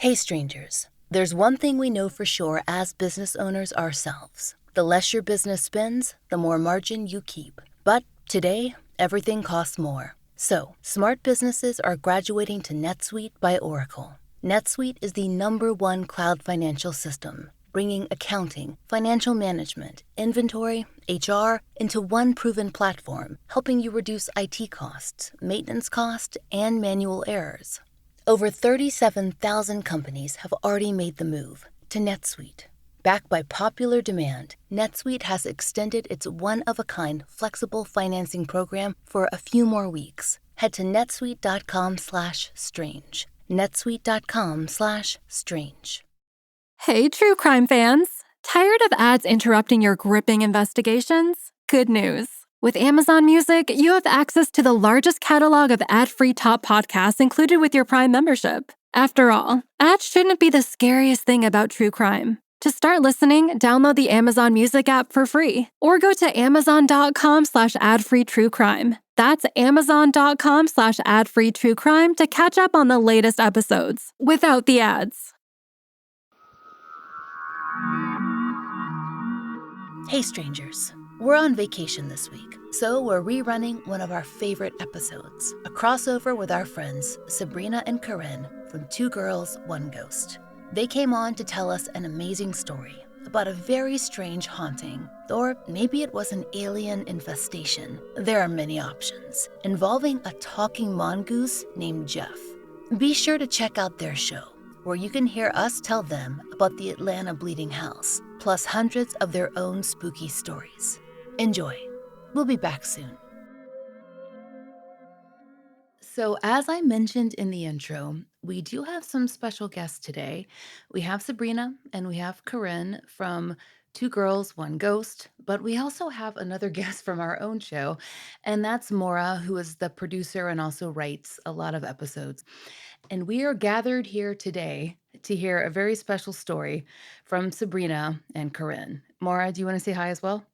Hey strangers, there's one thing we know for sure as business owners ourselves. The less your business spends, the more margin you keep. But today, everything costs more. So, smart businesses are graduating to NetSuite by Oracle. NetSuite is the #1 cloud financial system, bringing accounting, financial management, inventory, HR into one proven platform, helping you reduce IT costs, maintenance costs, and manual errors. Over 37,000 companies have already made the move to NetSuite. Backed by popular demand, NetSuite has extended its one-of-a-kind flexible financing program for a few more weeks. Head to netsuite.com/strange. netsuite.com/strange. Hey, true crime fans! Tired of ads interrupting your gripping investigations? Good news. With Amazon Music, you have access to the largest catalog of ad-free top podcasts included with your Prime membership. After all, ads shouldn't be the scariest thing about true crime. To start listening, download the Amazon Music app for free or go to amazon.com/ad-free-true-crime. That's amazon.com/ad-free-true-crime to catch up on the latest episodes without the ads. Hey strangers, we're on vacation this week, so we're rerunning one of our favorite episodes, a crossover with our friends Sabrina and Corrine from Two Girls, One Ghost. They came on to tell us an amazing story about a very strange haunting, or maybe it was an alien infestation. There are many options, involving a talking mongoose named Jeff. Be sure to check out their show, where you can hear us tell them about the Atlanta Bleeding House, plus hundreds of their own spooky stories. Enjoy. We'll be back soon. So, as I mentioned in the intro, we do have some special guests today. We have Sabrina and we have Corinne from Two Girls, One Ghost, but we also have another guest from our own show, and that's Maura, who is the producer and also writes a lot of episodes. And we are gathered here today to hear a very special story from Sabrina and Corinne. Maura, do you want to say hi as well?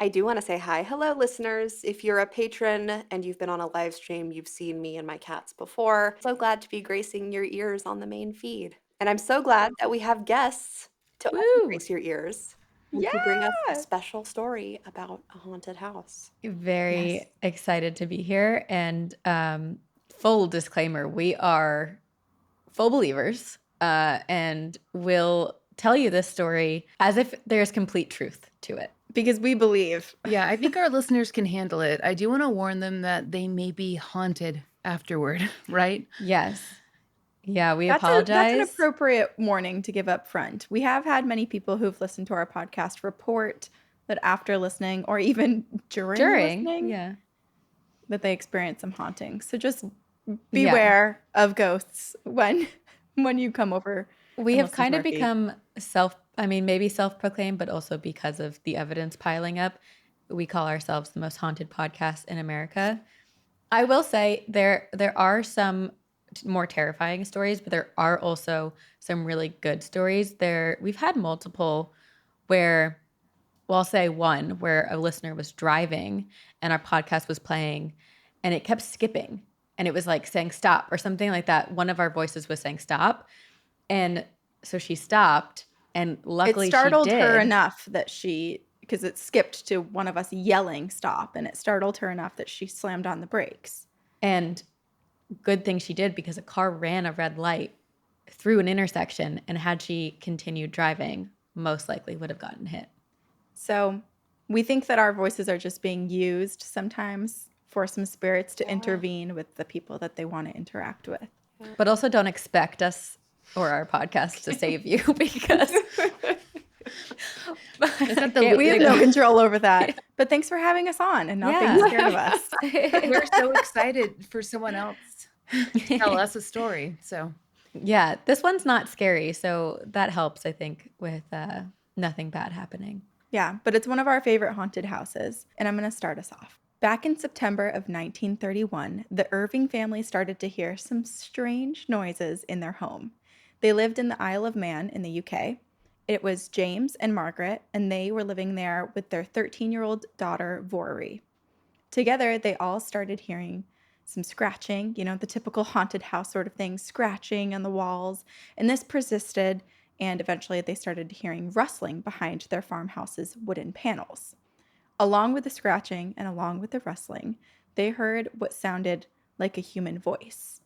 I do want to say hi. Hello, listeners. If you're a patron and you've been on a live stream, you've seen me and my cats before. So glad to be gracing your ears on the main feed. And I'm so glad that we have guests to also Woo! grace your ears and Yeah! to bring us a special story about a haunted house. Very Yes. excited to be here. And full disclaimer, we are full believers and will tell you this story as if there's complete truth to it. Because we believe. Yeah, I think our listeners can handle it. I do want to warn them that they may be haunted afterward, right? Yes. Yeah, we That's apologize. an appropriate warning to give up front. We have had many people who've listened to our podcast report that after listening or even during listening, yeah. that they experience some haunting. So just beware of ghosts when you come over. We and have listen kind to of our feed. become maybe self-proclaimed, but also because of the evidence piling up, we call ourselves the most haunted podcast in America. I will say there are some more terrifying stories, but there are also some really good stories. We've had multiple where, well, I'll say one where a listener was driving and our podcast was playing and it kept skipping and it was like saying stop or something like that. One of our voices was saying stop. And so she stopped, and luckily it startled she did. her enough that because it skipped to one of us yelling stop, and it startled her enough that she slammed on the brakes. And good thing she did, because a car ran a red light through an intersection, and had she continued driving, most likely would have gotten hit. So we think that our voices are just being used sometimes for some spirits to intervene with the people that they want to interact with. But also don't expect us or our podcast to save you, because we have no control over that. But thanks for having us on and not being scared of us. We're so excited for someone else to tell us a story. So yeah, this one's not scary, so that helps, I think, with nothing bad happening. Yeah, but it's one of our favorite haunted houses, and I'm going to start us off. Back in September of 1931, the Irving family started to hear some strange noises in their home. They lived in the Isle of Man in the UK. It was James and Margaret, and they were living there with their 13-year-old daughter, Vori. Together, they all started hearing some scratching, the typical haunted house sort of thing, scratching on the walls. And this persisted, and eventually they started hearing rustling behind their farmhouse's wooden panels. Along with the scratching and along with the rustling, they heard what sounded like a human voice.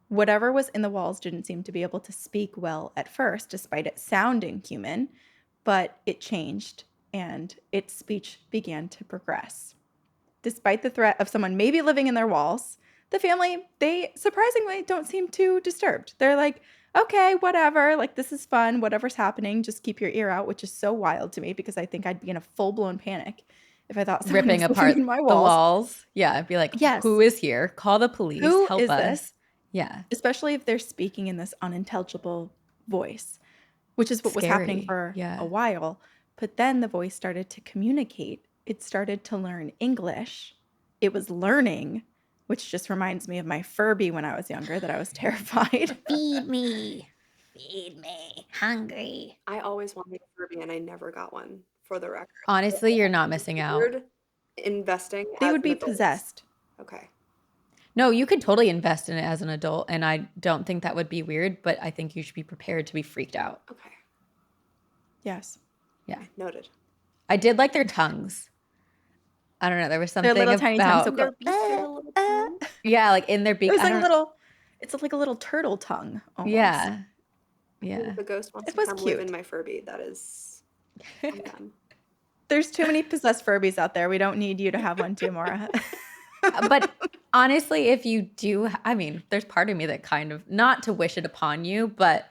Whatever was in the walls didn't seem to be able to speak well at first, despite it sounding human, but it changed and its speech began to progress. Despite the threat of someone maybe living in their walls, the family, they surprisingly don't seem too disturbed. They're like, okay, whatever, like this is fun, whatever's happening, just keep your ear out, which is so wild to me because I think I'd be in a full-blown panic if I thought someone Ripping was living apart in my the walls. walls. Yeah, I'd be like, Yes. who is here? Call the police. Who Help is us. this? Yeah. Especially if they're speaking in this unintelligible voice, which is what was happening Scary. for Yeah. a while. But then the voice started to communicate. It started to learn English. It was learning, which just reminds me of my Furby when I was younger, that I was terrified. Feed me. Feed me. Hungry. I always wanted a Furby and I never got one, for the record. Honestly, you're not missing out. Weird investing They as would an be adult. possessed. Okay. No, you could totally invest in it as an adult, and I don't think that would be weird, but I think you should be prepared to be freaked out. Okay. Yes. Yeah. Noted. I did like their tongues. I don't know. There was Their something little tiny tongues. So about, Their beaks have a little tongue. yeah, like in their beak. It was I like don't- little, it's like a little turtle tongue almost. Yeah. If Yeah. the ghost wants It to was come cute. live in my Furby, that is I'm done. There's too many possessed Furbies out there. We don't need you to have one too, Maura. But honestly, if you do, I mean, there's part of me that kind of, not to wish it upon you, but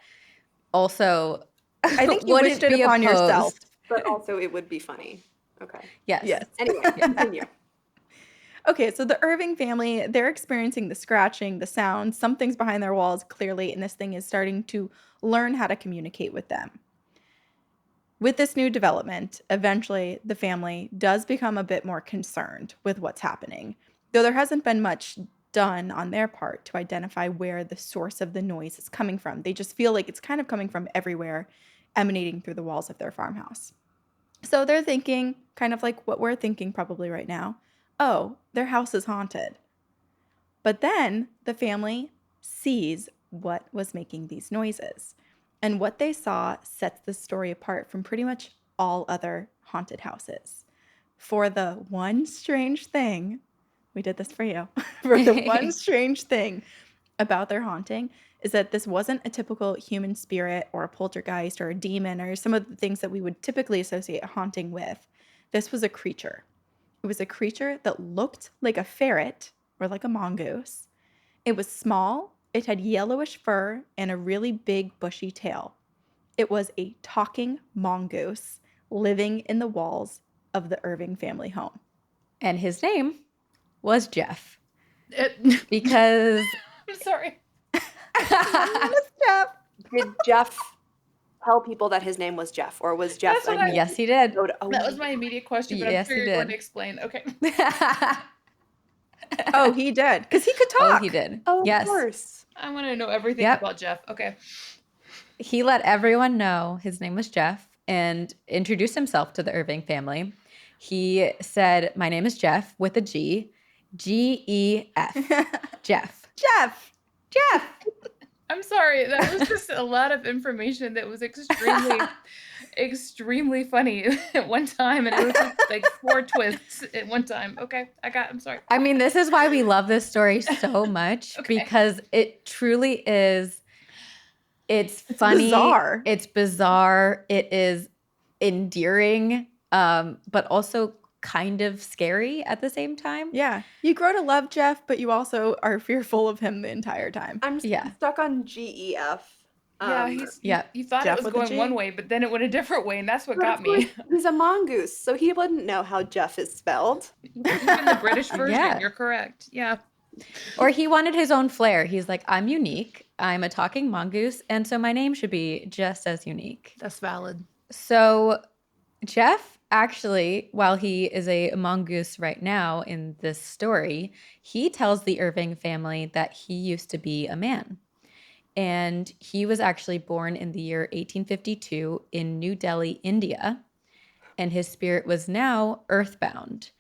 also I think you wouldn't wished it be upon yourself. opposed. But also it would be funny. Okay. Yes. Yes. Anyway, continue. Okay, so the Irving family, they're experiencing the scratching, the sound, something's behind their walls clearly, and this thing is starting to learn how to communicate with them. With this new development, eventually the family does become a bit more concerned with what's happening, though there hasn't been much done on their part to identify where the source of the noise is coming from. They just feel like it's kind of coming from everywhere, emanating through the walls of their farmhouse. So they're thinking, kind of like what we're thinking probably right now, oh, their house is haunted. But then the family sees what was making these noises. And what they saw sets this story apart from pretty much all other haunted houses. For the one strange thing, we did this for you, for the one strange thing about their haunting is that this wasn't a typical human spirit or a poltergeist or a demon or some of the things that we would typically associate a haunting with. This was a creature. It was a creature that looked like a ferret or like a mongoose. It was small, it had yellowish fur and a really big bushy tail. It was a talking mongoose living in the walls of the Irving family home. And his name was Jeff. Because I'm sorry. Miss Jeff. Did Jeff tell people that his name was Jeff, or was Jeff? That's what I- yes, he did. Oh, That was my immediate question, but Yes, I'm sure he you're going did. to explain. Okay. Oh, he did. Because he could talk. Oh, he did. Oh, Yes. of course. I want to know everything Yep. about Jeff. Okay. He let everyone know his name was Jeff and introduced himself to the Irving family. He said, "My name is Jeff with a G, G-E-F, Jeff." Jeff. Jeff. I'm sorry. That was just a lot of information that was extremely, extremely funny at one time. And it was just like 4 twists at one time. Okay. I'm sorry. I mean, this is why we love this story so much Okay. because it truly is. It's funny. bizarre. It's bizarre. It is endearing, but also kind of scary at the same time. Yeah. You grow to love Jeff, but you also are fearful of him the entire time. I'm Yeah. stuck on GEF. Yeah. yeah. You thought Jeff it was with a going G. one way, but then it went a different way. And that's what but got of me. course, he's a mongoose, so he wouldn't know how Jeff is spelled. Even the British version. Yeah. You're correct. Yeah. Or he wanted his own flair. He's like, I'm unique. I'm a talking mongoose. And so my name should be just as unique. That's valid. So Jeff, actually, while he is a mongoose right now in this story, he tells the Irving family that he used to be a man. And he was actually born in the year 1852 in New Delhi, India. And his spirit was now earthbound.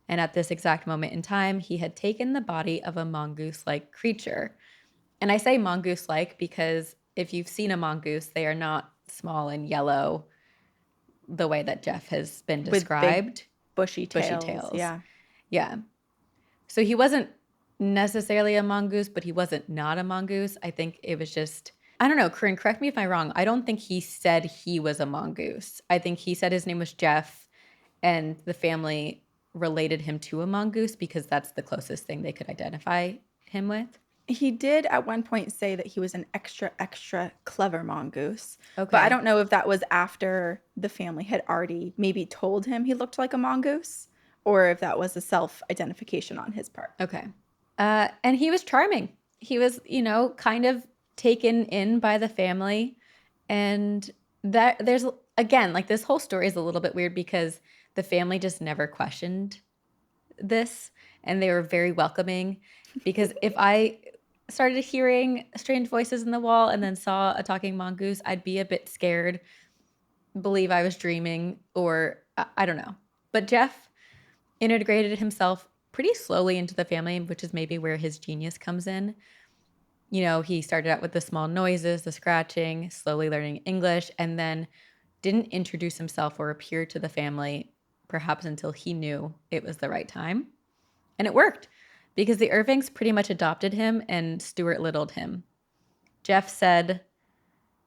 And at this exact moment in time, he had taken the body of a mongoose-like creature. And I say mongoose-like because if you've seen a mongoose, they are not small and yellow the way that Jeff has been With described. bushy Bushy tails. tails. Yeah. Yeah. So he wasn't necessarily a mongoose, but he wasn't not a mongoose. I think it was just, I don't know, Corinne, correct me if I'm wrong. I don't think he said he was a mongoose. I think he said his name was Jeff, and the family related him to a mongoose because that's the closest thing they could identify him with. He did at one point say that he was an extra, extra clever mongoose. Okay. But I don't know if that was after the family had already maybe told him he looked like a mongoose, or if that was a self-identification on his part. Okay. And he was charming. He was, kind of taken in by the family. And that there's, again, like this whole story is a little bit weird because the family just never questioned this. And they were very welcoming. Because if I started hearing strange voices in the wall and then saw a talking mongoose, I'd be a bit scared, believe I was dreaming, or I don't know. But Jeff integrated himself pretty slowly into the family, which is maybe where his genius comes in. He started out with the small noises, the scratching, slowly learning English, and then didn't introduce himself or appear to the family perhaps until he knew it was the right time. And it worked because the Irvings pretty much adopted him and Stuart Littled him. Jeff said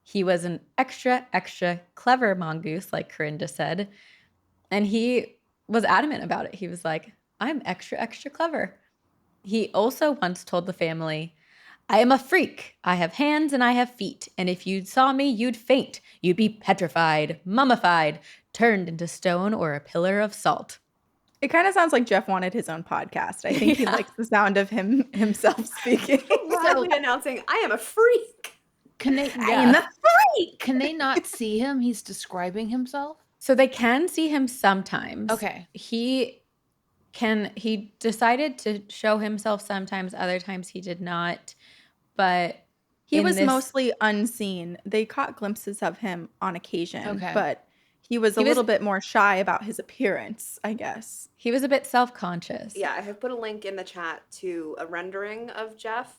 he was an extra, extra clever mongoose, like Corinne just said, and he was adamant about it. He was like, I'm extra, extra clever. He also once told the family, I am a freak. I have hands and I have feet. And if you saw me, you'd faint. You'd be petrified, mummified, turned into stone or a pillar of salt. It kind of sounds like Jeff wanted his own podcast. I think he likes the sound of himself speaking. Loudly announcing, I am a freak. Can they? I am a freak. Can they not see him? He's describing himself. So they can see him sometimes. Okay. He decided to show himself sometimes, other times he did not. But he was mostly unseen. They caught glimpses of him on occasion, but he was a little bit more shy about his appearance, I guess. He was a bit self-conscious. Yeah, I have put a link in the chat to a rendering of Jeff.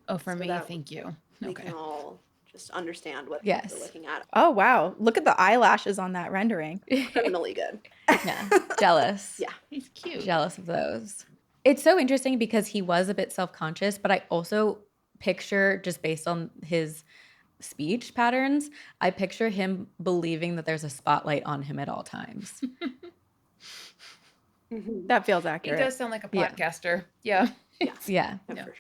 Oh, for me, thank you. We can all just understand what Yes. we're looking at. Oh, wow. Look at the eyelashes on that rendering. Criminally good. Yeah, jealous. Yeah. He's cute. Jealous of those. It's so interesting because he was a bit self-conscious, but I also picture, just based on his speech patterns, I picture him believing that there's a spotlight on him at all times. That feels He accurate. does sound like a podcaster. Yeah. Yeah. For sure.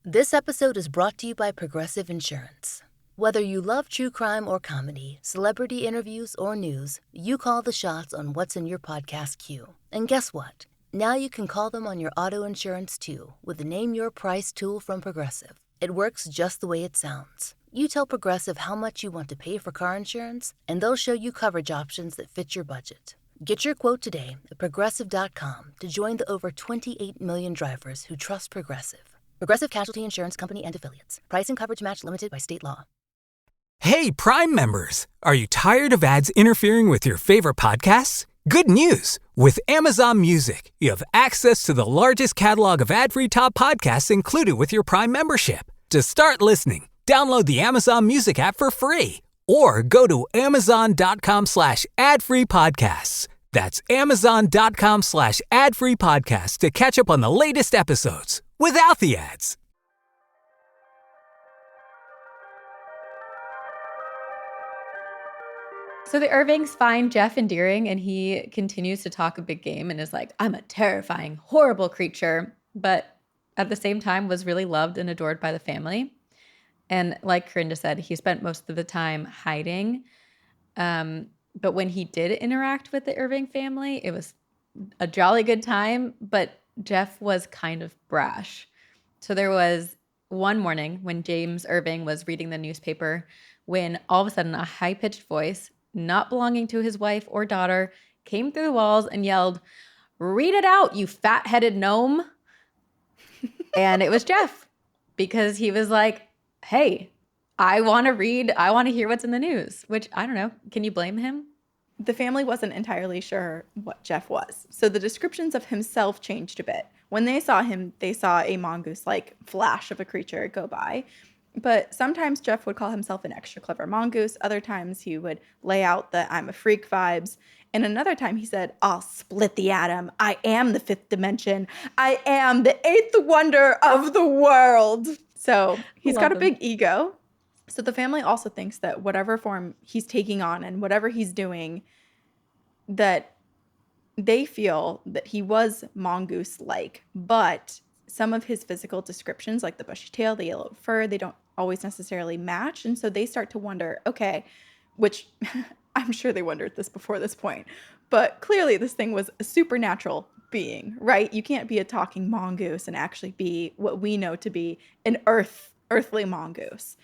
This episode is brought to you by Progressive Insurance. Whether you love true crime or comedy, celebrity interviews or news, you call the shots on what's in your podcast queue. And guess what? Now you can call them on your auto insurance too with the Name Your Price tool from Progressive. It works just the way it sounds. You tell Progressive how much you want to pay for car insurance, and they'll show you coverage options that fit your budget. Get your quote today at Progressive.com to join the over 28 million drivers who trust Progressive. Progressive Casualty Insurance Company and Affiliates. Price and coverage match limited by state law. Hey, Prime members! Are you tired of ads interfering with your favorite podcasts? Good news! With Amazon Music, you have access to the largest catalog of ad-free top podcasts included with your Prime membership. To start listening, download the Amazon Music app for free or go to amazon.com/ad-free podcasts. That's amazon.com/ad-free podcasts to catch up on the latest episodes without the ads. So the Irvings find Jeff endearing, and he continues to talk a big game and is like, I'm a terrifying, horrible creature, but at the same time was really loved and adored by the family. And like Corinne said, he spent most of the time hiding. But when he did interact with the Irving family, it was a jolly good time, but Jeff was kind of brash. So there was one morning when James Irving was reading the newspaper when all of a sudden a high-pitched voice, not belonging to his wife or daughter, came through the walls and yelled, "Read it out, you fat-headed gnome." And it was Jeff, because he was like, hey, I want to hear what's in the news, which I don't know. Can you blame him? The family wasn't entirely sure what Jeff was, so the descriptions of himself changed a bit. When they saw him, they saw a mongoose-like flash of a creature go by. But sometimes Jeff would call himself an extra clever mongoose. Other times he would lay out the I'm a freak vibes. And another time he said, I'll split the atom. I am the fifth dimension. I am the eighth wonder of the world. So he's got a big ego. So the family also thinks that whatever form he's taking on and whatever he's doing, that they feel that he was mongoose-like, but some of his physical descriptions, like the bushy tail, the yellow fur, they don't always necessarily match. And so they start to wonder, okay, which I'm sure they wondered this before this point, but clearly this thing was a supernatural being, right? You can't be a talking mongoose and actually be what we know to be an earthly mongoose.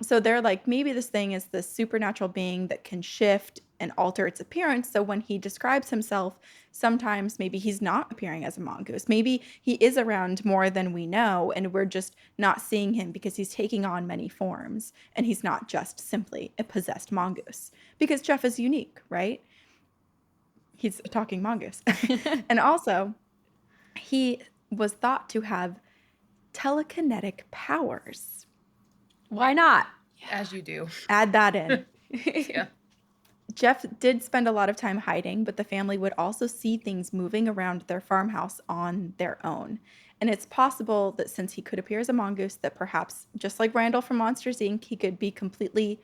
So they're like, maybe this thing is this supernatural being that can shift and alter its appearance. So when he describes himself, sometimes maybe he's not appearing as a mongoose. Maybe he is around more than we know, and we're just not seeing him because he's taking on many forms, and he's not just simply a possessed mongoose. Because Jeff is unique, right? He's a talking mongoose. And also, he was thought to have telekinetic powers. Why not? As you do. Add that in. Yeah. Jeff did spend a lot of time hiding, but the family would also see things moving around their farmhouse on their own. And it's possible that since he could appear as a mongoose, that perhaps, just like Randall from Monsters, Inc., he could be completely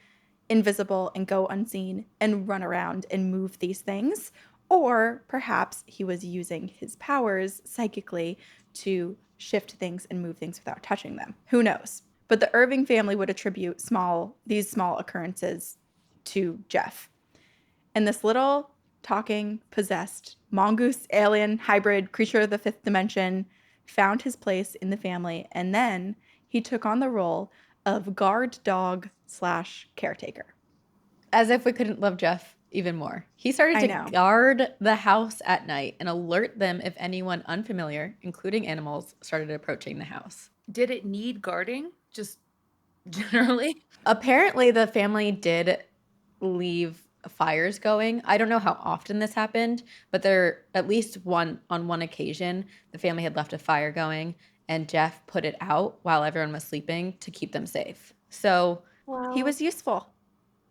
invisible and go unseen and run around and move these things. Or perhaps he was using his powers psychically to shift things and move things without touching them. Who knows? But the Irving family would attribute these small occurrences to Jeff. And this little talking, possessed, mongoose, alien, hybrid creature of the fifth dimension found his place in the family. And then he took on the role of guard dog / caretaker. As if we couldn't love Jeff even more. He started to guard the house at night and alert them if anyone unfamiliar, including animals, started approaching the house. Did it need guarding? Just generally? Apparently, the family did leave fires going. I don't know how often this happened, but at least on one occasion, the family had left a fire going and Jeff put it out while everyone was sleeping to keep them safe. So he was useful.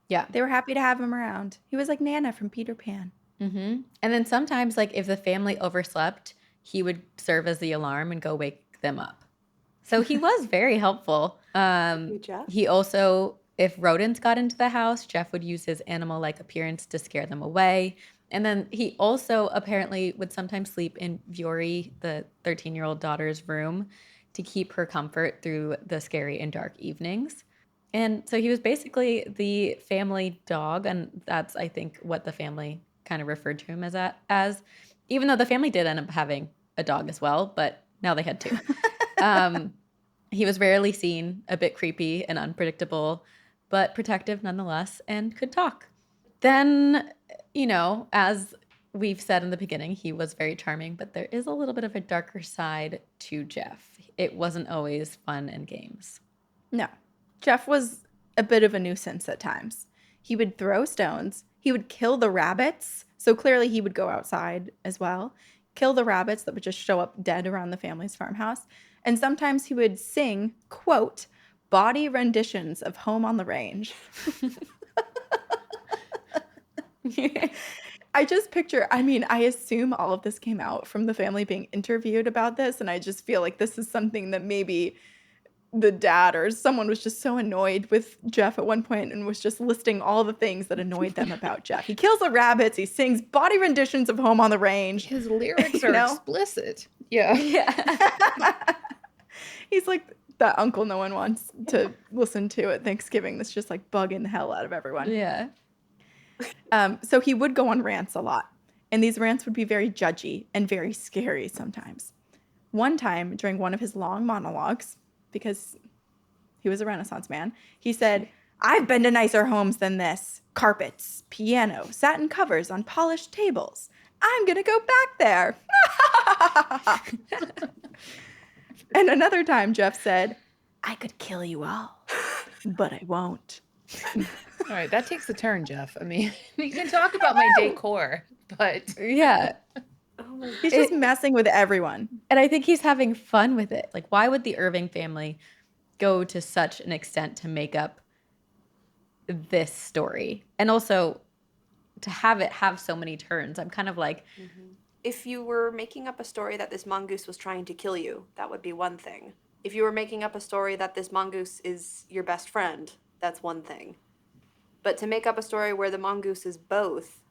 Yeah. They were happy to have him around. He was like Nana from Peter Pan. Mm-hmm. And then sometimes, like, if the family overslept, he would serve as the alarm and go wake them up. So he was very helpful. He also, if rodents got into the house, Jeff would use his animal-like appearance to scare them away. And then he also apparently would sometimes sleep in Viore, the 13-year-old daughter's room, to keep her comfort through the scary and dark evenings. And so he was basically the family dog, and that's, I think, what the family kind of referred to him as, even though the family did end up having a dog as well, but now they had two. He was rarely seen, a bit creepy and unpredictable, but protective nonetheless, and could talk. Then, as we've said in the beginning, he was very charming, but there is a little bit of a darker side to Jeff. It wasn't always fun and games. No. Jeff was a bit of a nuisance at times. He would throw stones. He would kill the rabbits. So clearly he would go outside as well. Kill the rabbits that would just show up dead around the family's farmhouse. And sometimes he would sing, quote, bawdy renditions of Home on the Range. I just picture, I assume all of this came out from the family being interviewed about this. And I just feel like this is something that maybe the dad or someone was just so annoyed with Jeff at one point and was just listing all the things that annoyed them about Jeff. He kills the rabbits. He sings bawdy renditions of Home on the Range. His lyrics are explicit. Yeah. He's like that uncle no one wants to listen to at Thanksgiving that's just like bugging the hell out of everyone. Yeah. So he would go on rants a lot. And these rants would be very judgy and very scary sometimes. One time during one of his long monologues, because he was a Renaissance man, he said, I've been to nicer homes than this. Carpets, piano, satin covers on polished tables. I'm going to go back there. And another time Jeff said, I could kill you all. but I won't. All right, that takes a turn, Jeff. I mean, you can talk about my decor, but Yeah. Oh my He's god. just messing with everyone. And I think he's having fun with it. Like, why would the Irving family go to such an extent to make up this story? And also to have it have so many turns. I'm kind of like, If you were making up a story that this mongoose was trying to kill you, that would be one thing. If you were making up a story that this mongoose is your best friend, that's one thing. But to make up a story where the mongoose is both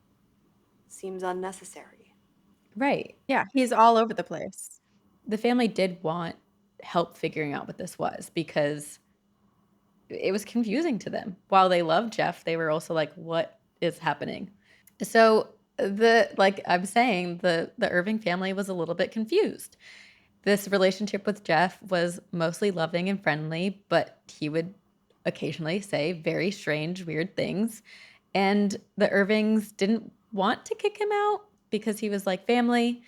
seems unnecessary. right. Yeah, he's all over the place. The family did want help figuring out what this was because it was confusing to them. While they loved Jeff, they were also like, what is happening? So like I'm saying, the Irving family was a little bit confused. This relationship with Jeff was mostly loving and friendly, but he would occasionally say very strange, weird things. And the Irvings didn't want to kick him out because he was like family,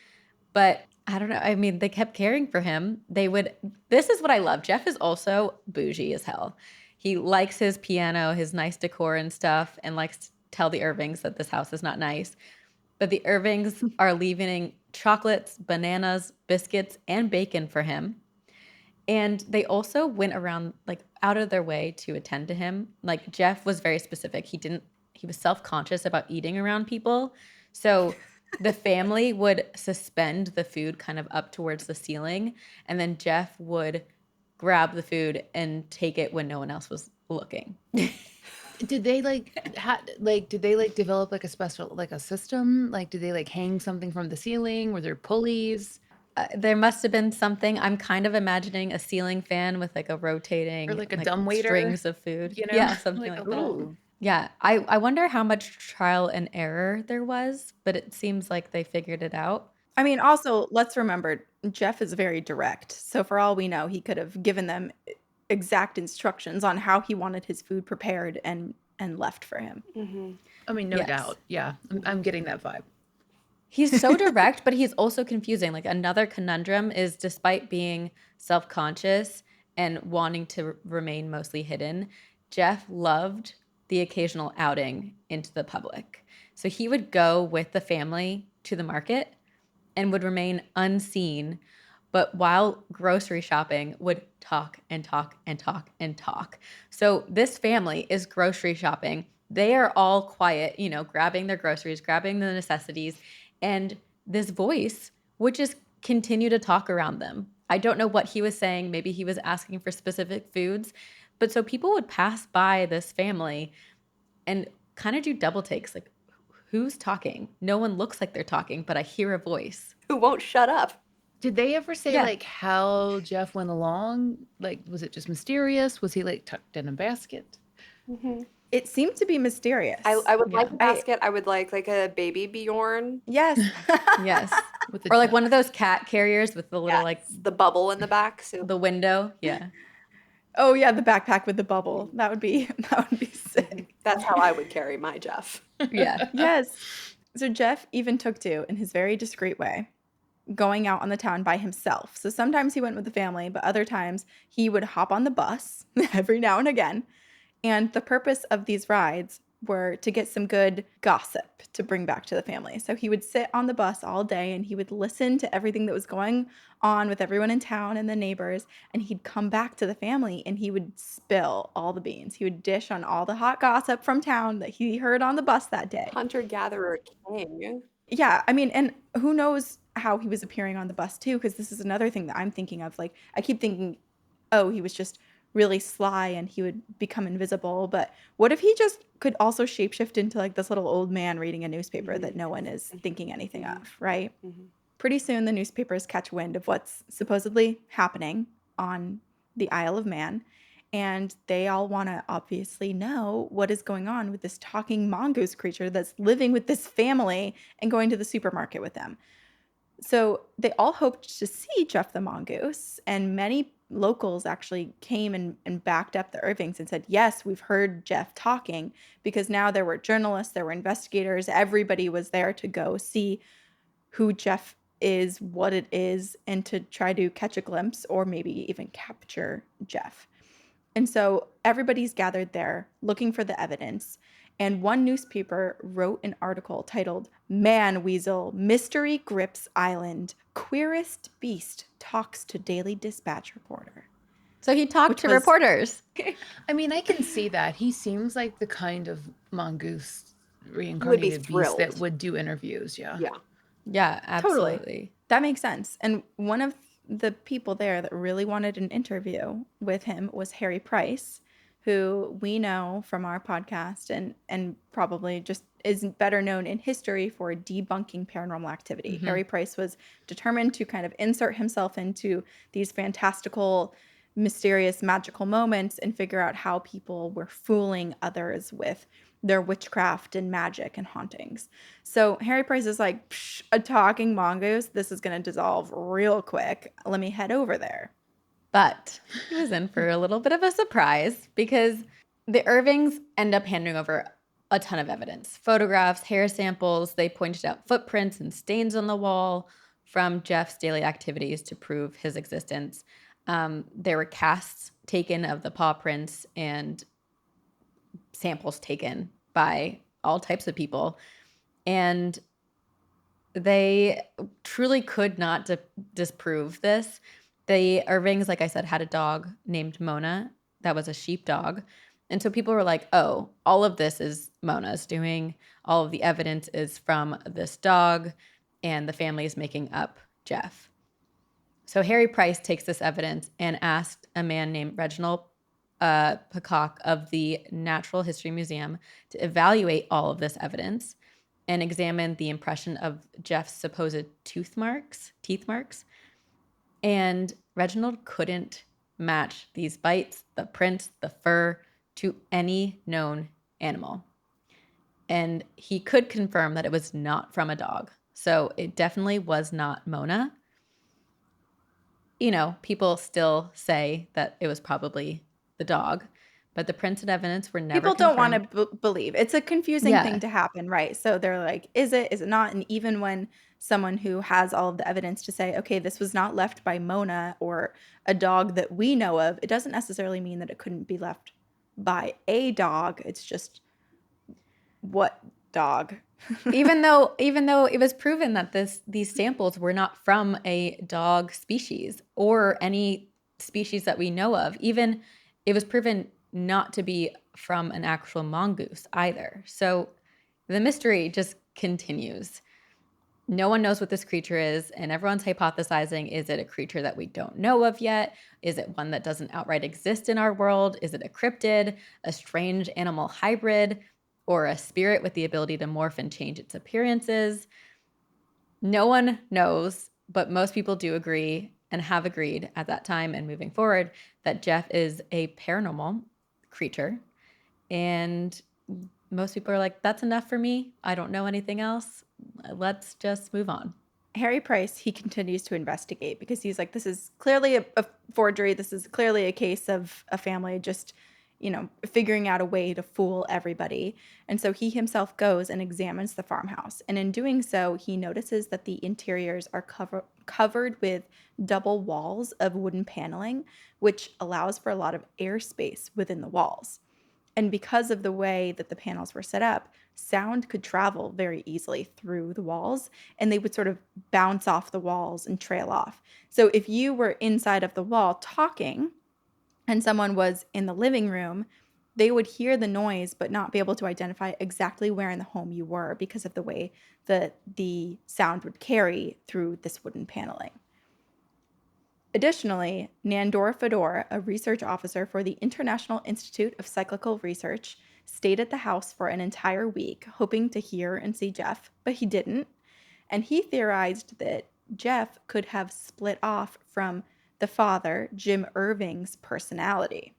but I don't know. I mean, they kept caring for him. This is what I love. Jeff is also bougie as hell. He likes his piano, his nice decor and stuff, and likes to tell the Irvings that this house is not nice. But the Irvings are leaving chocolates, bananas, biscuits, and bacon for him. And they also went around like out of their way to attend to him. Like Jeff was very specific. He was self-conscious about eating around people. So the family would suspend the food kind of up towards the ceiling, and then Jeff would grab the food and take it when no one else was looking. did they did they develop like a special like a system? Like did they like hang something from the ceiling? Were there pulleys? There must have been something. I'm kind of imagining a ceiling fan with like a rotating Or like a dumbwaiter, strings of food. You know? Yeah, something like like a that. little Yeah, I wonder how much trial and error there was, but it seems like they figured it out. I mean, also, let's remember, Jeff is very direct. So for all we know, he could have given them exact instructions on how he wanted his food prepared and left for him. Mm-hmm. I mean, no Yes. doubt. Yeah. I'm getting that vibe. He's so direct, but he's also confusing. Like another conundrum is despite being self-conscious and wanting to remain mostly hidden, Jeff loved the occasional outing into the public. So he would go with the family to the market and would remain unseen, but while grocery shopping would talk and talk and talk and talk. So this family is grocery shopping. They are all quiet, grabbing their groceries, grabbing the necessities, and this voice would just continue to talk around them. I don't know what he was saying. Maybe he was asking for specific foods. But so people would pass by this family and kind of do double takes like, who's talking? No one looks like they're talking, but I hear a voice. Who won't shut up? Did they ever say Yeah. like how Jeff went along? Like, was it just mysterious? Was he like tucked in a basket? Mm-hmm. It seemed to be mysterious. I would like Yeah. a basket. I would like a baby Bjorn. Yes. Yes. With the Or like one of those cat carriers with the little like The bubble in the back. So the window. Yeah. Oh yeah, the backpack with the bubble. That would be sick. that's how I would carry my Jeff. Yeah. Yes. So Jeff even took to, in his very discreet way, going out on the town by himself. So sometimes he went with the family, but other times he would hop on the bus every now and again. And the purpose of these rides were to get some good gossip to bring back to the family. So he would sit on the bus all day and he would listen to everything that was going on with everyone in town and the neighbors. And he'd come back to the family and he would spill all the beans. He would dish on all the hot gossip from town that he heard on the bus that day. Hunter-gatherer king. Yeah, I mean, and who knows how he was appearing on the bus too, because this is another thing that I'm thinking of. Like, I keep thinking, oh, he was just really sly and he would become invisible. But what if he just could also shapeshift into like this little old man reading a newspaper that no one is thinking anything of, right? Mhm. Pretty soon the newspapers catch wind of what's supposedly happening on the Isle of Man. And they all want to obviously know what is going on with this talking mongoose creature that's living with this family and going to the supermarket with them. So they all hoped to see Jeff the mongoose, and many locals actually came and backed up the Irvings and said, yes, we've heard Jeff talking, because now there were journalists, there were investigators, everybody was there to go see who Jeff is, what it is, and to try to catch a glimpse or maybe even capture Jeff. And so everybody's gathered there looking for the evidence. And one newspaper wrote an article titled Man Weasel Mystery Grips Island. Queerest Beast Talks to Daily Dispatch Reporter. So he talked Which to was- reporters. I mean, I can see that. He seems like the kind of mongoose Would be reincarnated beast that thrilled. would do interviews. Yeah. Yeah. Yeah, absolutely. Totally. That makes sense. And one of the people there that really wanted an interview with him was Harry Price, who we know from our podcast and probably just is better known in history for debunking paranormal activity. Harry Price was determined to kind of insert himself into these fantastical, mysterious, magical moments and figure out how people were fooling others with their witchcraft and magic and hauntings. So Harry Price is like, Psh, a talking mongoose, this is going to dissolve real quick. Let me head over there. But he was in for a little bit of a surprise because the Irvings end up handing over a ton of evidence. Photographs, hair samples, they pointed out footprints and stains on the wall from Jeff's daily activities to prove his existence. There were casts taken of the paw prints and samples taken by all types of people. And they truly could not disprove this. The Irvings, like I said, had a dog named Mona that was a sheepdog. And so people were like, oh, all of this is Mona's doing. All of the evidence is from this dog, and the family is making up Jeff. So Harry Price takes this evidence and asked a man named Reginald Peacock of the Natural History Museum to evaluate all of this evidence and examine the impression of Jeff's supposed teeth marks. And Reginald couldn't match these bites, the prints, the fur to any known animal. And he could confirm that it was not from a dog. So it definitely was not Mona. You know, people still say that it was probably the dog, but the prints and evidence were never People don't want confirmed. to believe. It's a confusing Yeah. thing to happen, right? So they're like, is it not? And even when someone who has all of the evidence to say, okay, this was not left by Mona or a dog that we know of, it doesn't necessarily mean that it couldn't be left by a dog. It's just what dog? even though it was proven that these samples were not from a dog species or any species that we know of. Even it was proven not to be from an actual mongoose either. So the mystery just continues. No one knows what this creature is, and everyone's hypothesizing, is it a creature that we don't know of yet? Is it one that doesn't outright exist in our world? Is it a cryptid, a strange animal hybrid, or a spirit with the ability to morph and change its appearances? No one knows, but most people do agree and have agreed at that time and moving forward that Jeff is a paranormal creature. And most people are like, that's enough for me. I don't know anything else. Let's just move on. Harry Price, he continues to investigate because he's like, this is clearly a forgery. This is clearly a case of a family just, figuring out a way to fool everybody. And so he himself goes and examines the farmhouse. And in doing so, he notices that the interiors are covered with double walls of wooden paneling, which allows for a lot of airspace within the walls. And because of the way that the panels were set up, sound could travel very easily through the walls, and they would sort of bounce off the walls and trail off. So if you were inside of the wall talking and someone was in the living room, they would hear the noise but not be able to identify exactly where in the home you were because of the way that the sound would carry through this wooden paneling. Additionally, Nandor Fedor, a research officer for the International Institute of Psychical Research, stayed at the house for an entire week, hoping to hear and see Jeff, but he didn't. And he theorized that Jeff could have split off from the father, Jim Irving's personality.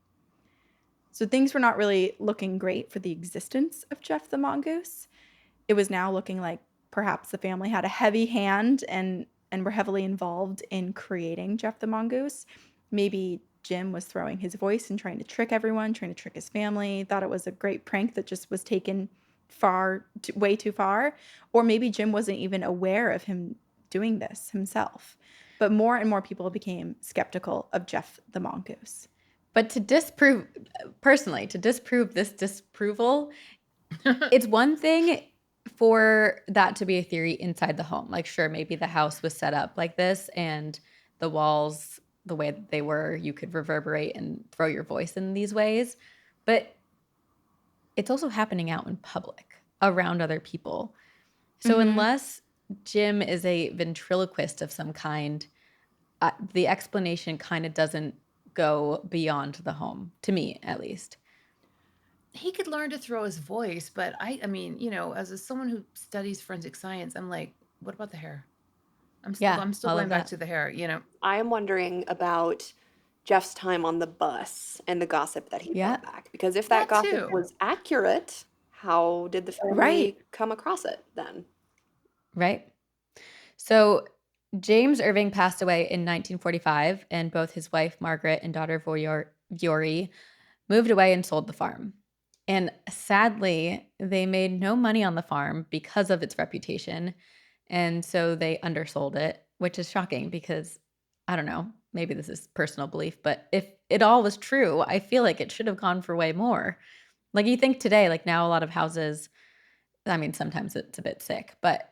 So things were not really looking great for the existence of Jeff the Mongoose. It was now looking like perhaps the family had a heavy hand and were heavily involved in creating Jeff the Mongoose. Maybe Jim was throwing his voice and trying to trick everyone, trying to trick his family, thought it was a great prank that just was taken way too far. Or maybe Jim wasn't even aware of him doing this himself. But more and more people became skeptical of Jeff the Mongoose. But to disprove this disapproval, it's one thing for that to be a theory inside the home. Like, sure, maybe the house was set up like this and the walls, the way that they were, you could reverberate and throw your voice in these ways. But it's also happening out in public around other people. So unless Jim is a ventriloquist of some kind, the explanation kind of doesn't go beyond the home, to me at least. He could learn to throw his voice, but I mean, as someone who studies forensic science, I'm like, what about the hair? I'm still all going of back that. to the hair, I am wondering about Jeff's time on the bus and the gossip that he Yeah. brought back. Because if that That gossip too. was accurate, how did the family Right. come across it then? Right. So James Irving passed away in 1945, and both his wife, Margaret, and daughter, Viore, moved away and sold the farm. And sadly, they made no money on the farm because of its reputation. And so they undersold it, which is shocking because, I don't know, maybe this is personal belief, but if it all was true, I feel like it should have gone for way more. Like, you think today, like now a lot of houses, I mean, sometimes it's a bit sick, but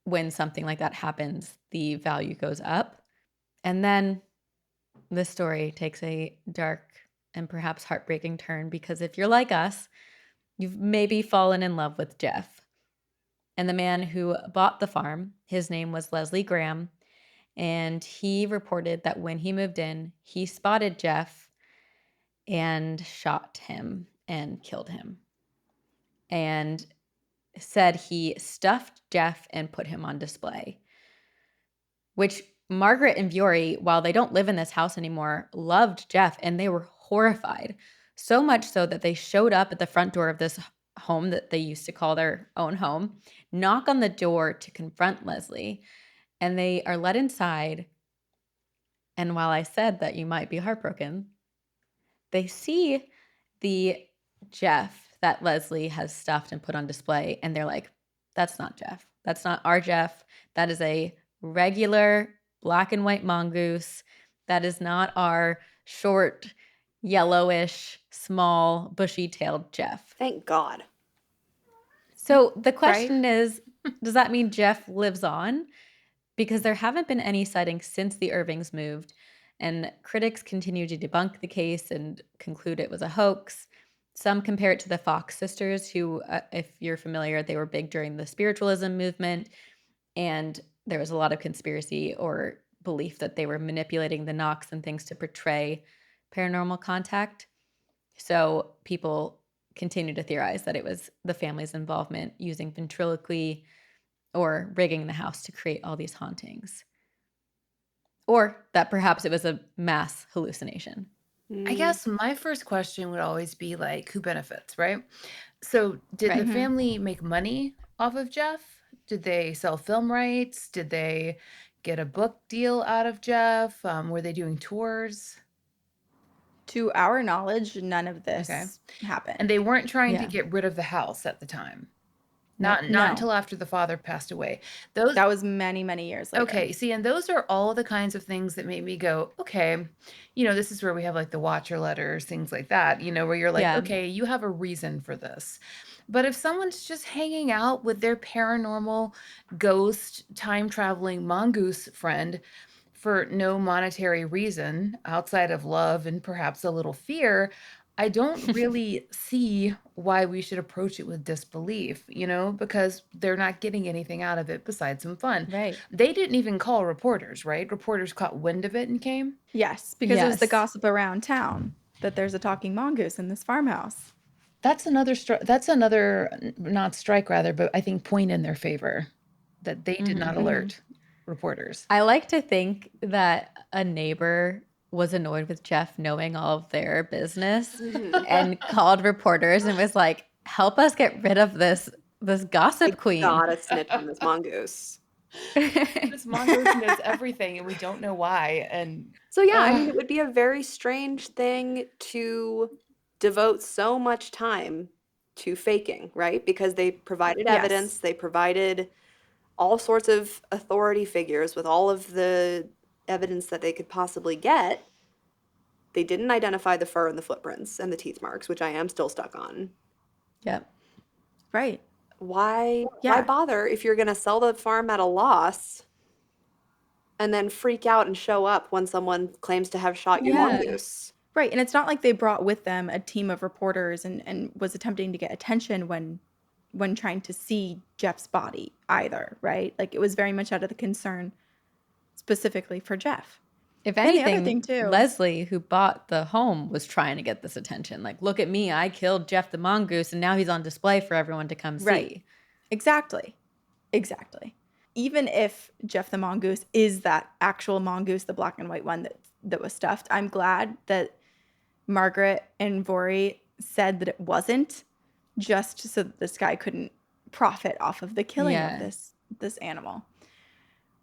when something like that happens, the value goes up. And then this story takes a dark and perhaps heartbreaking turn because if you're like us, you've maybe fallen in love with Jeff. And the man who bought the farm, his name was Leslie Graham. And he reported that when he moved in, he spotted Jeff and shot him and killed him. And said he stuffed Jeff and put him on display, which Margaret and Viore, while they don't live in this house anymore, loved Jeff and they were horrified. So much so that they showed up at the front door of this home that they used to call their own home, knock on the door to confront Leslie, and they are let inside. And while I said that you might be heartbroken, they see the Jeff that Leslie has stuffed and put on display, and they're like, that's not Jeff. That's not our Jeff. That is a regular black and white mongoose. That is not our short, yellowish, small, bushy-tailed Jeff. Thank God. So the question is, does that mean Jeff lives on? Because there haven't been any sightings since the Irvings moved, and critics continue to debunk the case and conclude it was a hoax. Some compare it to the Fox sisters, who, if you're familiar, they were big during the spiritualism movement, and there was a lot of conspiracy or belief that they were manipulating the knocks and things to portray paranormal contact. So people continue to theorize that it was the family's involvement using ventriloquy or rigging the house to create all these hauntings. Or that perhaps it was a mass hallucination. I guess my first question would always be like, who benefits, right? So did the family make money off of Jeff? Did they sell film rights? Did they get a book deal out of Jeff? Were they doing tours? To our knowledge, none of Okay. this happened. And they weren't trying to Yeah. get rid of the house at the time. Nope. Not No. until after the father passed away. Those That was many, many years later. Okay, see, and those are all the kinds of things that made me go, okay, this is where we have like the watcher letters, things like that, where you're like, Yeah. okay, you have a reason for this. But if someone's just hanging out with their paranormal ghost time traveling mongoose friend for no monetary reason outside of love and perhaps a little fear, I don't really see why we should approach it with disbelief, because they're not getting anything out of it besides some fun. Right. They didn't even call reporters, right? Reporters caught wind of it and came. Yes, because it was the Yes. gossip around town that there's a talking mongoose in this farmhouse. That's another not strike rather, but I think point in their favor that they did not alert reporters. I like to think that a neighbor was annoyed with Jeff knowing all of their business and called reporters and was like, help us get rid of this gossip queen. Gotta snitch on this mongoose. This mongoose knows everything and we don't know why. And So yeah, I mean, it would be a very strange thing to devote so much time to faking, right? Because they provided Yes. evidence, they provided all sorts of authority figures with all of the evidence that they could possibly get. They didn't identify the fur and the footprints and the teeth marks, which I am still stuck on. Yep. Right. Why Yeah. bother if you're going to sell the farm at a loss and then freak out and show up when someone claims to have shot your Yeah. mongoose? Right. And it's not like they brought with them a team of reporters and was attempting to get attention when trying to see Jeff's body either, right? Like, it was very much out of the concern specifically for Jeff. If And the other anything, thing too, Leslie, who bought the home, was trying to get this attention. Like, look at me, I killed Jeff the mongoose, and now he's on display for everyone to come right. see. Exactly. Even if Jeff the mongoose is that actual mongoose, the black and white one that was stuffed, I'm glad that Margaret and Vori said that it wasn't, just so that this guy couldn't profit off of the killing of this animal.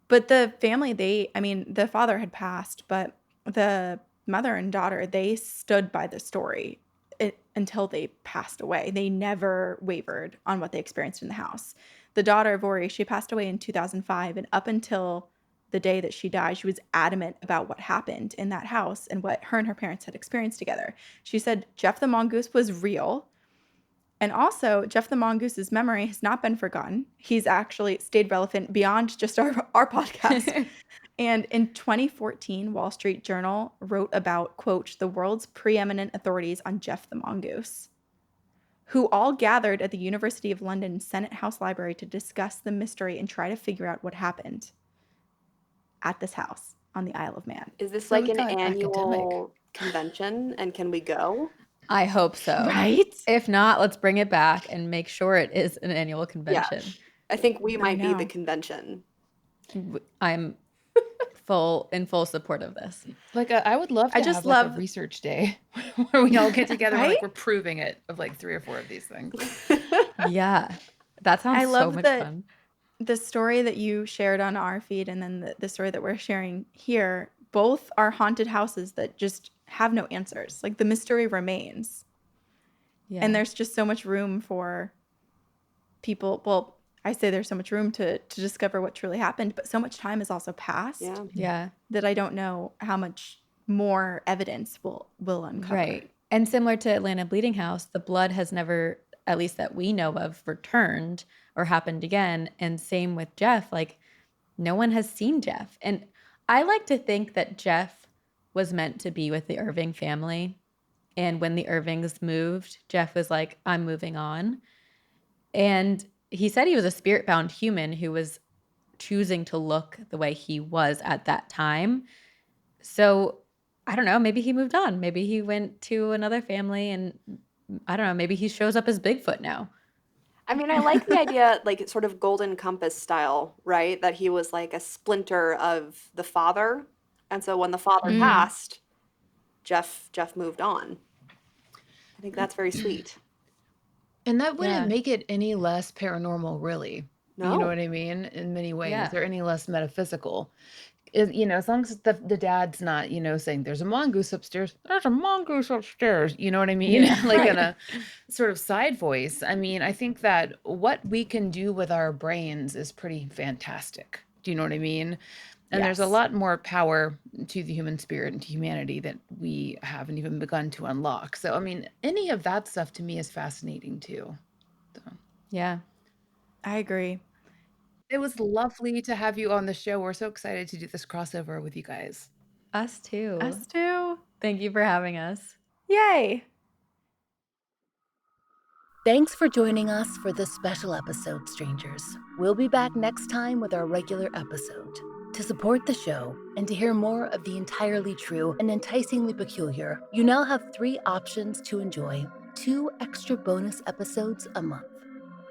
But the family, the father had passed, but the mother and daughter, they stood by the story until they passed away. They never wavered on what they experienced in the house. The daughter, Vori, she passed away in 2005, and up until the day that she died, she was adamant about what happened in that house and what her and her parents had experienced together. She said Jeff the mongoose was real. And also, Jeff the Mongoose's memory has not been forgotten. He's actually stayed relevant beyond just our podcast. And in 2014, Wall Street Journal wrote about, quote, the world's preeminent authorities on Jeff the mongoose, who all gathered at the University of London Senate House Library to discuss the mystery and try to figure out what happened at this house on the Isle of Man. Is this So like we an got annual convention, and can we go? I hope so. Right? If not, let's bring it back and make sure it is an annual convention. I think we might be the know. convention. I'm in full support of this. Like, I would love to I just have like love- a research day where we all get together and Right? like we're proving it of like 3 or 4 of these things. Yeah. That sounds I so love much that- fun. The story that you shared on our feed and then the story that we're sharing here, both are haunted houses that just have no answers. Like, the mystery remains. Yeah. And there's just so much room for people. Well, I say there's so much room to discover what truly happened, but so much time has also passed Yeah. that I don't know how much more evidence will uncover. Right. And similar to Atlanta Bleeding House, the blood has never, at least that we know of, returned or happened again. And same with Jeff. Like, no one has seen Jeff. And I like to think that Jeff was meant to be with the Irving family. And when the Irvings moved, Jeff was like, I'm moving on. And he said he was a spirit-bound human who was choosing to look the way he was at that time. So I don't know, maybe he moved on. Maybe he went to another family, and I don't know, maybe he shows up as Bigfoot now. I mean, I like the idea, like, sort of Golden Compass style, right? That he was like a splinter of the father. And so when the father passed, Jeff moved on. I think that's very sweet. And that wouldn't Yeah. make it any less paranormal, really. No. You know what I mean? In many ways, Yeah. or any less metaphysical. As long as the dad's not, saying there's a mongoose upstairs, there's a mongoose upstairs. You know what I mean? Yeah. Like Right. in a sort of side voice. I mean, I think that what we can do with our brains is pretty fantastic. Do you know what I mean? And there's a Yes. lot more power to the human spirit and to humanity that we haven't even begun to unlock. So, I mean, any of that stuff to me is fascinating too. Yeah. I agree. It was lovely to have you on the show. We're so excited to do this crossover with you guys. Us too. Us too. Thank you for having us. Yay. Thanks for joining us for this special episode, strangers. We'll be back next time with our regular episode. To support the show and to hear more of the entirely true and enticingly peculiar, you now have 3 options to enjoy 2 extra bonus episodes a month.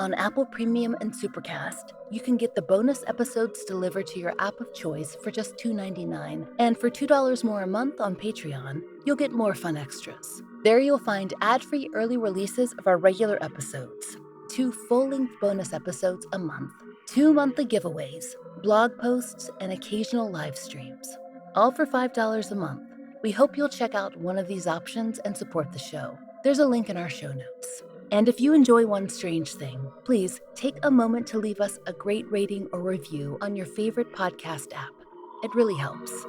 On Apple Premium and Supercast, you can get the bonus episodes delivered to your app of choice for just $2.99. And for $2 more a month on Patreon, you'll get more fun extras. There you'll find ad-free early releases of our regular episodes, 2 full-length bonus episodes a month, 2 monthly giveaways, blog posts, and occasional live streams. All for $5 a month. We hope you'll check out one of these options and support the show. There's a link in our show notes. And if you enjoy One Strange Thing, please take a moment to leave us a great rating or review on your favorite podcast app. It really helps.